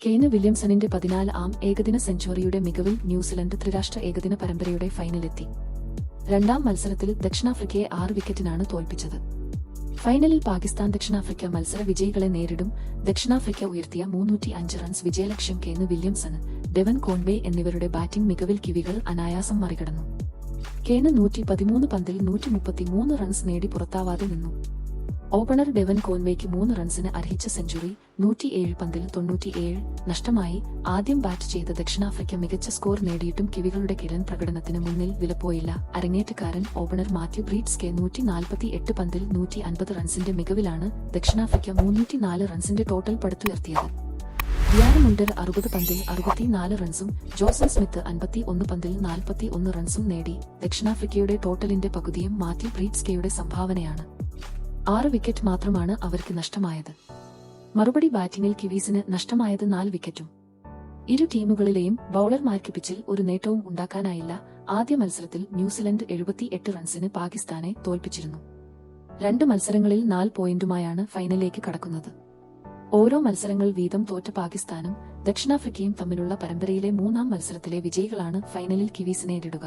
Kane വില്യംസണിന്റെ 14-ാം ഏകദിന സെഞ്ചുറിയുടെ മികവിൽ New Zealand ത്രിരാഷ്ട്ര ഏകദിന പരമ്പരയുടെ ഫൈനലെത്തി. രണ്ടാം മത്സരത്തിൽ ദക്ഷിണാഫ്രിക്കയെ 6 വിക്കറ്റിനാണ് തോൽപ്പിച്ചത്. ഫൈനലിൽ പാകിസ്ഥാൻ ദക്ഷിണാഫ്രിക്ക മത്സര വിജയികളെ നേരിടും. ദക്ഷിണാഫ്രിക്ക ഉയർത്തിയ 305 റൺസ് വിജയലക്ഷ്യം കെയ്ന് വില്യംസൺ, ഡെവൻ കോൺവേ എന്നിവരുടെ ബാറ്റിംഗ് മികവിൽ കിവികൾ അനായാസം മറികടന്നു. കെയ്ന് 113 പന്തിൽ 133 റൺസ് നേടി പുറത്താവാതെ നിന്നു. ഓപ്പണർ ഡെവൻ കോൺവേയ്ക്ക് 3 റൺസിന് അർഹിച്ച സെഞ്ചുറി 107 പന്തിൽ 97 നഷ്ടമായി. ആദ്യം ബാറ്റ് ചെയ്ത ദക്ഷിണാഫ്രിക്ക മികച്ച സ്കോർ നേടിയിട്ടും കിവികളുടെ കിരൺ പ്രകടനത്തിന് മുന്നിൽ വിലപ്പോയില്ല. അരങ്ങേറ്റക്കാരൻ ഓപ്പണർ മാത്യു ബ്രീറ്റ്സ്കെ 148 പന്തിൽ 150 റൺസിന്റെ മികവിലാണ് ദക്ഷിണാഫ്രിക്ക 304 റൺസിന്റെ ടോട്ടൽ പടുത്തുയർത്തിയത്. ഡിയാൻ മുണ്ടർ 60 പന്തിൽ 64 റൺസും ജോസൻ സ്മിത്ത് 51 പന്തിൽ 41 റൺസും നേടി. ദക്ഷിണാഫ്രിക്കയുടെ ടോട്ടലിന്റെ പകുതിയും മാത്യു ബ്രീറ്റ്സ്കെയുടെ സംഭാവനയാണ്. 6 വിക്കറ്റ് മാത്രമാണ് അവർക്ക് നഷ്ടമായത്. മറുപടി ബാറ്റിംഗിൽ കിവീസിന് നഷ്ടമായത് 4 വിക്കറ്റും. ഇരു ടീമുകളിലെയും ബൌളർമാർക്ക് പിച്ചിൽ ഒരു നേട്ടവും ഉണ്ടാക്കാനായില്ല. ആദ്യ മത്സരത്തിൽ ന്യൂസിലൻഡ് 78 റൺസിന് പാകിസ്ഥാനെ തോൽപ്പിച്ചിരുന്നു. 2 മത്സരങ്ങളിൽ 4 പോയിന്റുമായാണ് ഫൈനലിലേക്ക് കടക്കുന്നത്. ഓരോ മത്സരങ്ങൾ വീതം തോറ്റ പാകിസ്ഥാനും ദക്ഷിണാഫ്രിക്കയും തമ്മിലുള്ള പരമ്പരയിലെ 3-ാം മത്സരത്തിലെ വിജയികളാണ് ഫൈനലിൽ കിവീസിനെ നേരിടുക.